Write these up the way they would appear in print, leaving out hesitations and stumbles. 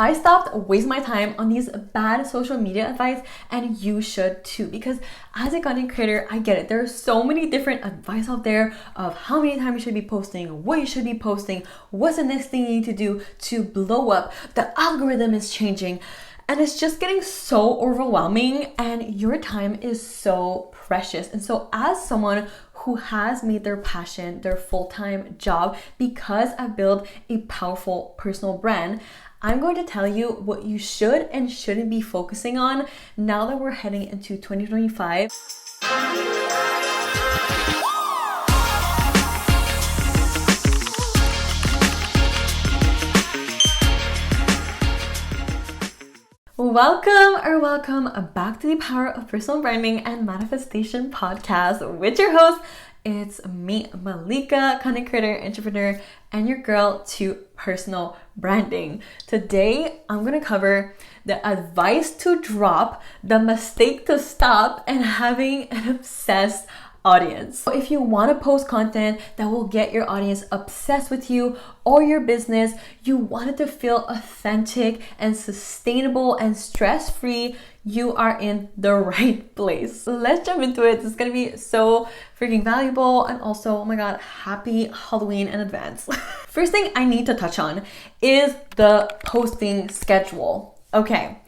I stopped wasting my time on these bad social media advice, and you should too, because as a content creator, I get it. There are so many different advice out there of how many times you should be posting, what you should be posting, what's the next thing you need to do to blow up. The algorithm is changing, and it's just getting so overwhelming, and your time is so precious. And so as someone who has made their passion their full-time job, because I built a powerful personal brand, I'm going to tell you what you should and shouldn't be focusing on now that we're heading into 2025. Welcome back to the Power of Personal Branding and Manifestation podcast with your host. It's me, Malika, content creator, entrepreneur, and your girl to personal branding. Today, I'm going to cover the advice to drop, the mistake to stop, and having an obsessed audience. So if you want to post content that will get your audience obsessed with you or your business, you want it to feel authentic and sustainable and stress-free, you are in the right place. Let's jump into it. This is going to be so freaking valuable, and also, oh my god, happy Halloween in advance. First thing I need to touch on is the posting schedule. Okay.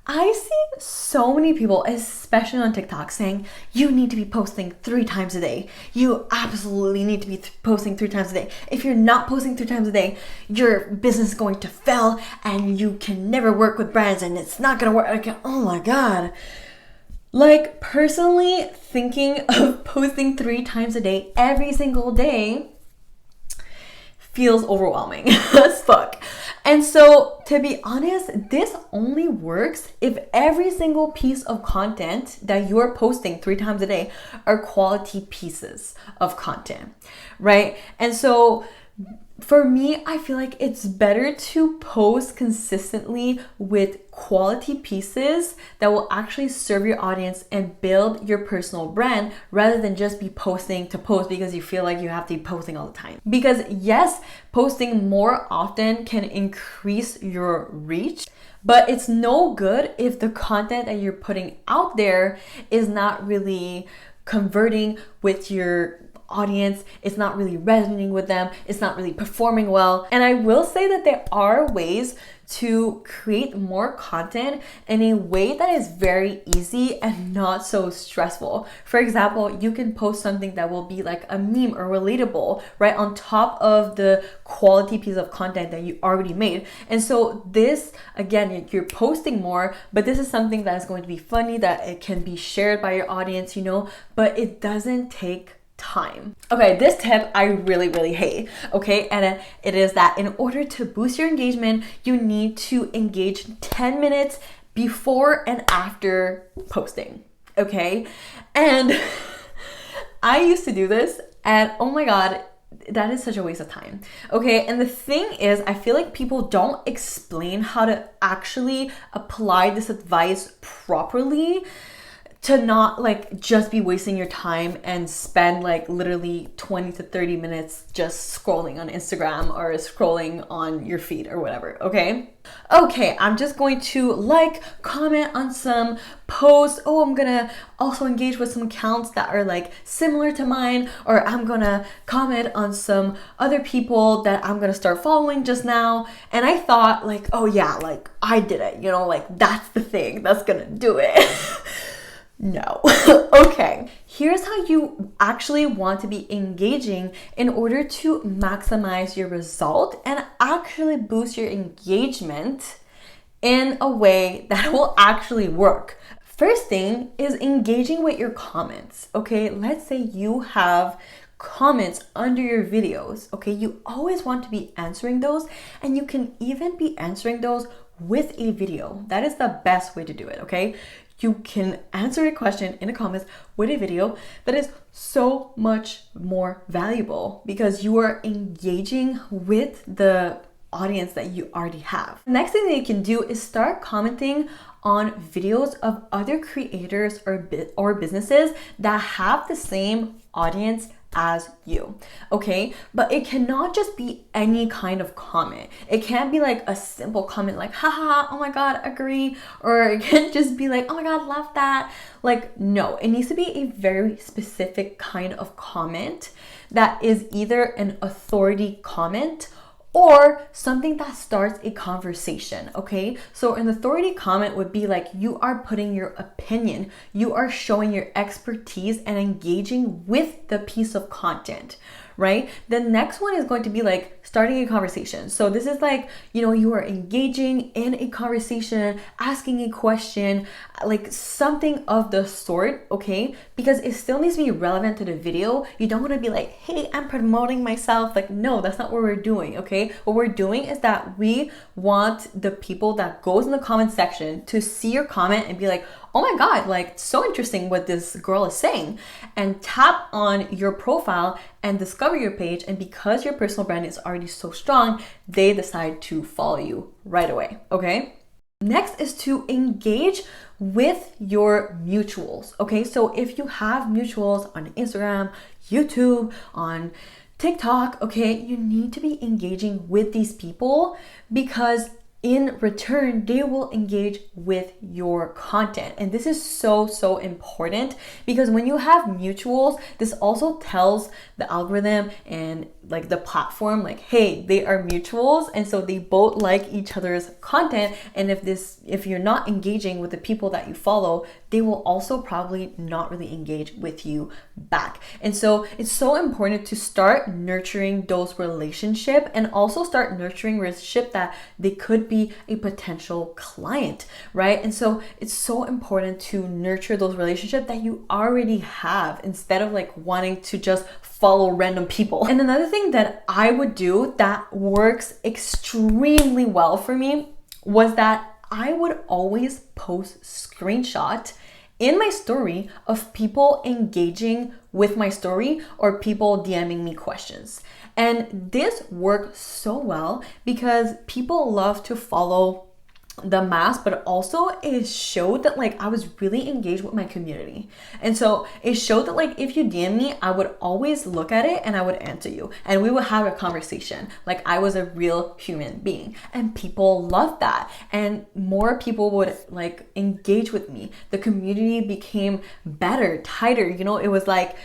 I see so many people, especially on TikTok, saying you need to be posting 3 times a day. You absolutely need to be posting 3 times a day. If you're not posting 3 times a day, your business is going to fail and you can never work with brands and it's not going to work. Like, oh my God. Like, personally, thinking of posting 3 times a day every single day feels overwhelming as fuck. And so, to be honest, this only works if every single piece of content that you're posting 3 times a day are quality pieces of content, right? And so, for me, I feel like it's better to post consistently with quality pieces that will actually serve your audience and build your personal brand, rather than just be posting to post because you feel like you have to be posting all the time. Because yes, posting more often can increase your reach, but it's no good if the content that you're putting out there is not really converting with your audience, it's not really resonating with them, it's not really performing well. And I will say that there are ways to create more content in a way that is very easy and not so stressful. For example, you can post something that will be like a meme or relatable, right, on top of the quality piece of content that you already made. And so this, again, you're posting more, but this is something that is going to be funny, that it can be shared by your audience, but it doesn't take time. Okay, this tip I really hate, okay? And it is that in order to boost your engagement, you need to engage 10 minutes before and after posting, okay? And I used to do this, and oh my god, that is such a waste of time. Okay, and the thing is, I feel like people don't explain how to actually apply this advice properly, to not like just be wasting your time and spend like literally 20 to 30 minutes just scrolling on Instagram or scrolling on your feed or whatever, okay? Okay, I'm just going to comment on some posts. Oh, I'm gonna also engage with some accounts that are like similar to mine, or I'm gonna comment on some other people that I'm gonna start following just now. And I thought like, oh yeah, like I did it, that's the thing that's gonna do it. No. Okay. Here's how you actually want to be engaging in order to maximize your result and actually boost your engagement in a way that will actually work. First thing is engaging with your comments. Okay. Let's say you have comments under your videos. Okay. You always want to be answering those, and you can even be answering those with a video. That is the best way to do it. Okay. You can answer a question in the comments with a video that is so much more valuable because you are engaging with the audience that you already have. Next thing that you can do is start commenting on videos of other creators or businesses that have the same audience as you, okay? But it cannot just be any kind of comment. It can't be like a simple comment like, haha, oh my God, agree. Or it can't just be like, oh my God, love that. Like, no, it needs to be a very specific kind of comment that is either an authority comment or something that starts a conversation, okay? So an authority comment would be like, you are putting your opinion, you are showing your expertise and engaging with the piece of content, right? The next one is going to be like starting a conversation. So this is like, you are engaging in a conversation, asking a question, like something of the sort, okay? Because it still needs to be relevant to the video. You don't want to be like, hey, I'm promoting myself. Like, no, that's not what we're doing, okay? What we're doing is that we want the people that goes in the comment section to see your comment and be like, oh my God, like so interesting what this girl is saying, and tap on your profile and discover your page. And because your personal brand is already so strong, they decide to follow you right away, okay? Next is to engage with your mutuals, okay? So if you have mutuals on Instagram, YouTube, on TikTok, okay, you need to be engaging with these people because in return, they will engage with your content. And this is so important because when you have mutuals, this also tells the algorithm and like the platform, like, hey, they are mutuals. And so they both like each other's content. And if you're not engaging with the people that you follow, they will also probably not really engage with you back. And so it's so important to start nurturing those relationships and also start nurturing relationship that they could be a potential client, right? And so it's so important to nurture those relationships that you already have instead of like wanting to just follow random people. And another thing that I would do that works extremely well for me was that I would always post screenshot in my story of people engaging with my story or people DMing me questions. And this worked so well because people love to follow the mass, but also it showed that like I was really engaged with my community. And so it showed that like if you DM me, I would always look at it and I would answer you and we would have a conversation like I was a real human being. And people loved that, and more people would like engage with me. The community became better, tighter. It was like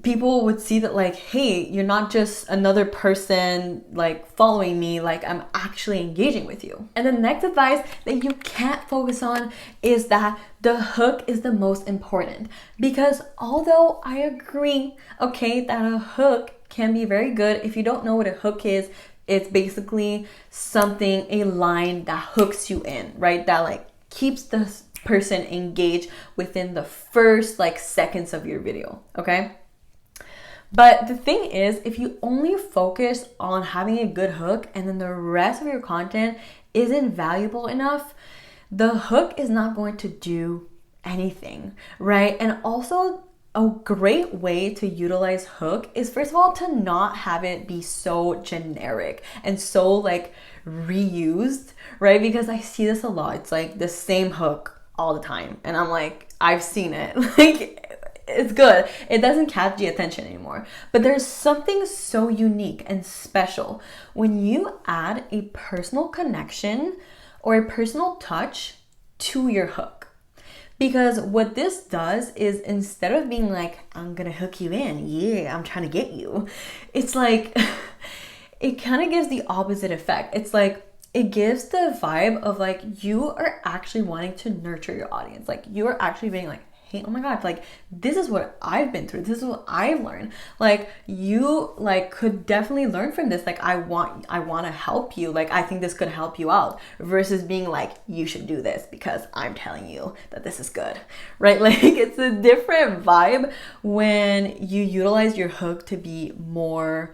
people would see that like, hey, you're not just another person like following me, like I'm actually engaging with you. And the next advice that you can't focus on is that the hook is the most important, because although I agree, okay, that a hook can be very good. If you don't know what a hook is, it's basically something, a line that hooks you in, right? That like keeps the person engaged within the first like seconds of your video, okay? But the thing is, if you only focus on having a good hook and then the rest of your content isn't valuable enough, the hook is not going to do anything, right? And also a great way to utilize hook is, first of all, to not have it be so generic and so like reused, right? Because I see this a lot. It's like the same hook all the time. And I'm like, I've seen it. Like, it's good. It doesn't catch the attention anymore. But there's something so unique and special when you add a personal connection or a personal touch to your hook. Because what this does is, instead of being like, I'm gonna hook you in, yeah, I'm trying to get you, it's like, it kind of gives the opposite effect. It's like, it gives the vibe of like, you are actually wanting to nurture your audience. Like, you are actually being like, hey, oh my God, like this is what I've been through. This is what I've learned. Like, you like could definitely learn from this. Like, I want to help you. Like, I think this could help you out, versus being like, you should do this because I'm telling you that this is good, right? Like, it's a different vibe when you utilize your hook to be more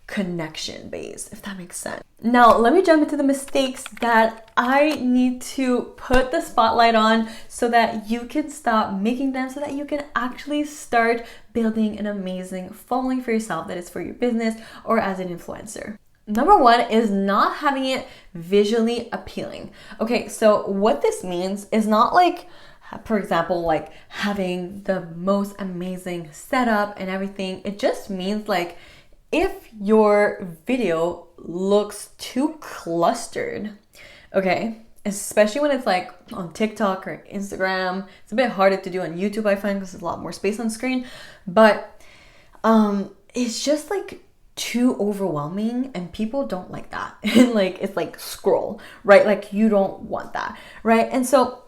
connection based, if that makes sense. Now, let me jump into the mistakes that I need to put the spotlight on so that you can stop making them, so that you can actually start building an amazing following for yourself that is for your business or as an influencer. Number one is not having it visually appealing. Okay, so what this means is not like for example, like having the most amazing setup and everything. It just means like if your video looks too clustered, okay, especially when it's like on TikTok or Instagram, it's a bit harder to do on YouTube, I find, because there's a lot more space on screen, but it's just like too overwhelming and people don't like that. And like it's like scroll, right? Like you don't want that, right? And so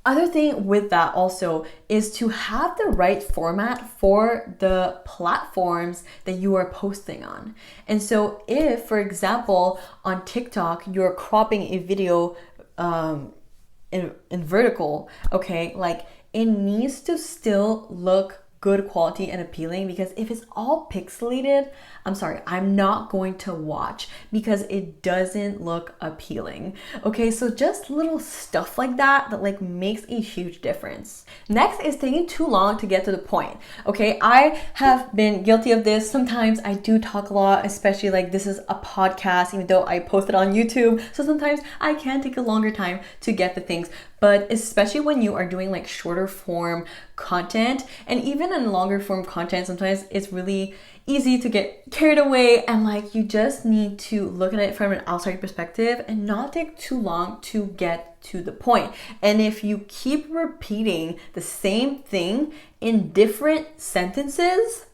other thing with that also is to have the right format for the platforms that you are posting on. And so if, for example, on TikTok, you're cropping a video in vertical, okay, like it needs to still look good quality and appealing, because if it's all pixelated, I'm sorry, I'm not going to watch because it doesn't look appealing. Okay, so just little stuff like that like makes a huge difference. Next is taking too long to get to the point. Okay, I have been guilty of this. Sometimes I do talk a lot, especially like this is a podcast, even though I post it on YouTube. So sometimes I can take a longer time to get the things. But especially when you are doing like shorter form content, and even in longer form content, sometimes it's really easy to get carried away, and like you just need to look at it from an outside perspective and not take too long to get to the point. And if you keep repeating the same thing in different sentences,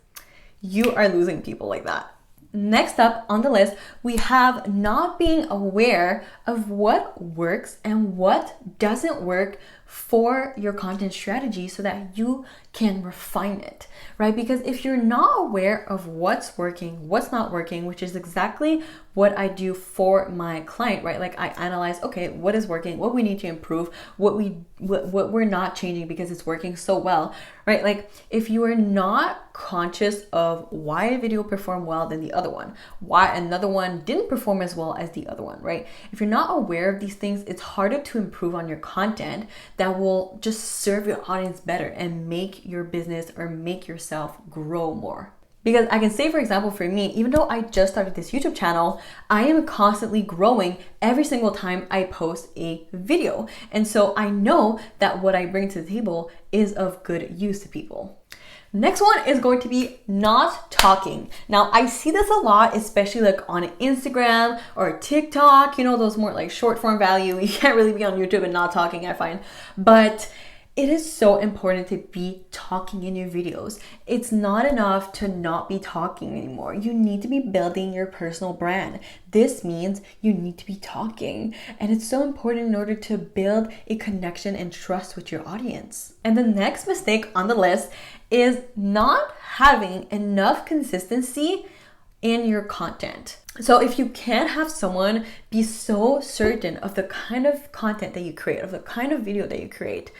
you are losing people like that. Next up on the list, we have not being aware of what works and what doesn't work for your content strategy so that you can refine it, right? Because if you're not aware of what's working, what's not working, which is exactly what I do for my client, right? Like I analyze, okay, what is working, what we need to improve, what we're not changing because it's working so well, right? Like if you are not conscious of why a video performed well than the other one, why another one didn't perform as well as the other one, right? If you're not aware of these things, it's harder to improve on your content that will just serve your audience better and make your business or make yourself grow more. Because I can say, for example, for me, even though I just started this YouTube channel, I am constantly growing every single time I post a video. And so I know that what I bring to the table is of good use to people. Next one is going to be not talking. Now, I see this a lot, especially like on Instagram or TikTok, you know, those more like short form value. You can't really be on YouTube and not talking, I find. But it is so important to be talking in your videos. It's not enough to not be talking anymore. You need to be building your personal brand. This means you need to be talking. And it's so important in order to build a connection and trust with your audience. And the next mistake on the list is not having enough consistency in your content. So if you can't have someone be so certain of the kind of content that you create, of the kind of video that you create,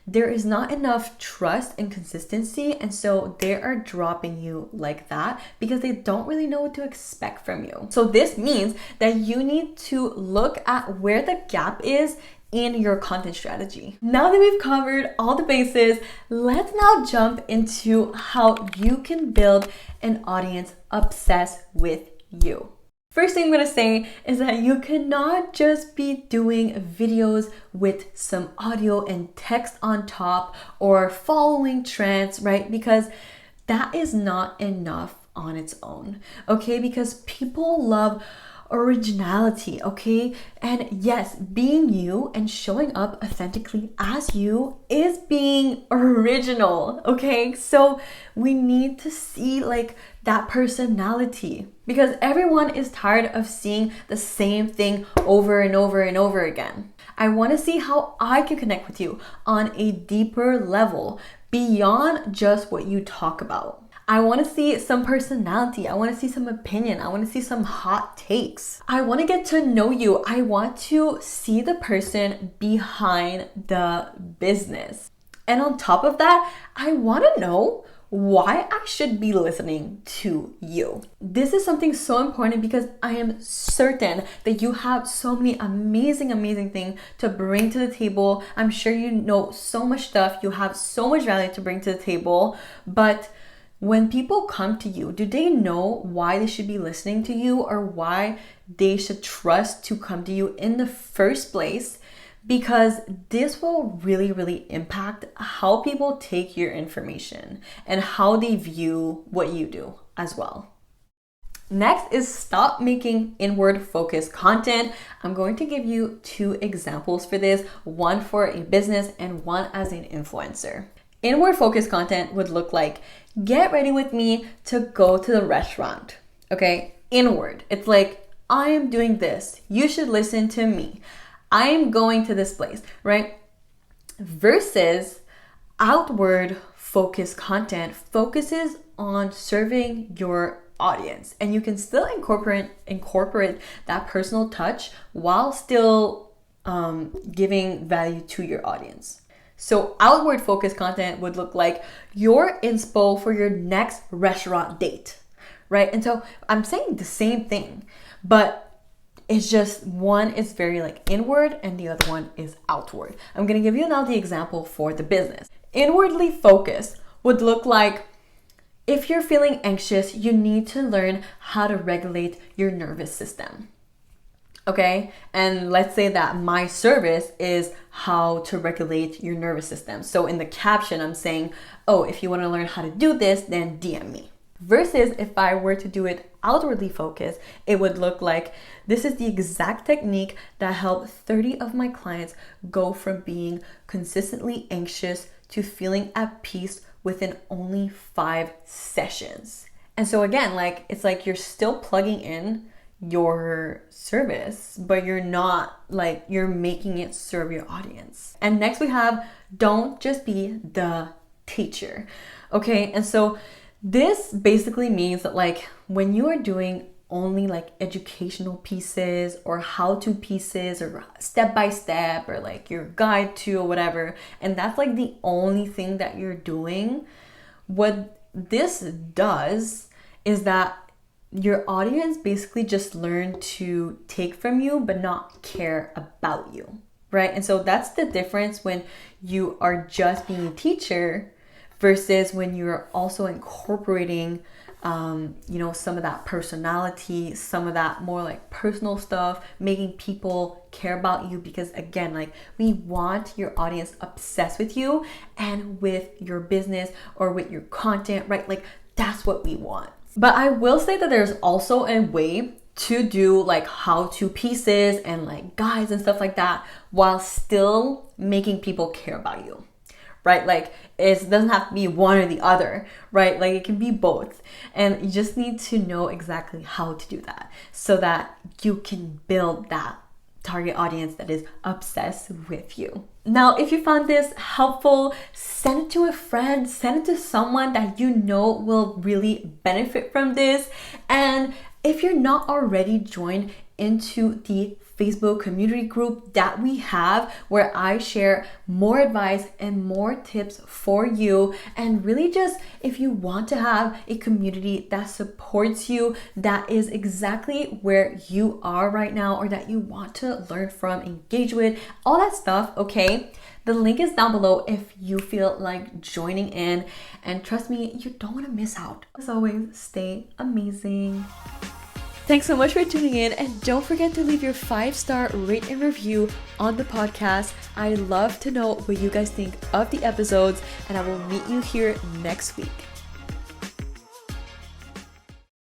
there is not enough trust and consistency, and so they are dropping you like that because they don't really know what to expect from you. So this means that you need to look at where the gap is in your content strategy. Now that we've covered all the bases, let's now jump into how you can build an audience obsessed with you. First thing I'm gonna say is that you cannot just be doing videos with some audio and text on top or following trends, right? Because that is not enough on its own, okay? Because people love originality, okay? And yes, being you and showing up authentically as you is being original, okay? So we need to see like that personality, because everyone is tired of seeing the same thing over and over and over again. I want to see how I can connect with you on a deeper level beyond just what you talk about. I want to see some personality. I want to see some opinion. I want to see some hot takes. I want to get to know you. I want to see the person behind the business. And on top of that, I want to know why I should be listening to you. This is something so important because I am certain that you have so many amazing things to bring to the table. I'm sure you know so much stuff. You have so much value to bring to the table, but when people come to you, do they know why they should be listening to you or why they should trust to come to you in the first place? because this will really, really impact how people take your information and how they view what you do as well. Next is stop making inward focused content. I'm going to give you 2 examples for this, one for a business and one as an influencer. Inward focused content would look like, get ready with me to go to the restaurant. Okay, inward. It's like, I am doing this. You should listen to me. I am going to this place, right? Versus outward focused content focuses on serving your audience, and you can still incorporate that personal touch while still giving value to your audience. So outward focused content would look like your inspo for your next restaurant date, right? And so I'm saying the same thing, but it's just one is very like inward and the other one is outward. I'm going to give you now the example for the business. Inwardly focused would look like, if you're feeling anxious, you need to learn how to regulate your nervous system. Okay? And let's say that my service is how to regulate your nervous system. So in the caption, I'm saying, oh, if you want to learn how to do this, then DM me. Versus if I were to do it outwardly focused, it would look like, this is the exact technique that helped 30 of my clients go from being consistently anxious to feeling at peace within only 5 sessions. And so again, like, it's like you're still plugging in your service, but you're not like, you're making it serve your audience. And next we have, don't just be the teacher. Okay, and so this basically means that like when you are doing only like educational pieces or how-to pieces or step-by-step or like your guide to or whatever, and that's like the only thing that you're doing, what this does is that your audience basically just learn to take from you but not care about you, right? And so that's the difference when you are just being a teacher versus when you're also incorporating some of that personality, some of that more like personal stuff, making people care about you, because again, like, we want your audience obsessed with you and with your business or with your content, right? Like, that's what we want. But I will say that there's also a way to do like how-to pieces and like guides and stuff like that while still making people care about you. Right? Like, it doesn't have to be one or the other, right? Like, it can be both. And you just need to know exactly how to do that so that you can build that target audience that is obsessed with you. Now, if you found this helpful, send it to a friend, send it to someone that you know will really benefit from this. And if you're not already joined into the Facebook community group that we have, where I share more advice and more tips for you, and really just if you want to have a community that supports you, that is exactly where you are right now, or that you want to learn from, engage with, all that stuff, okay? The link is down below if you feel like joining in, and trust me, you don't want to miss out. As always, stay amazing. Thanks so much for tuning in, and don't forget to leave your 5-star rate and review on the podcast. I love to know what you guys think of the episodes, and I will meet you here next week.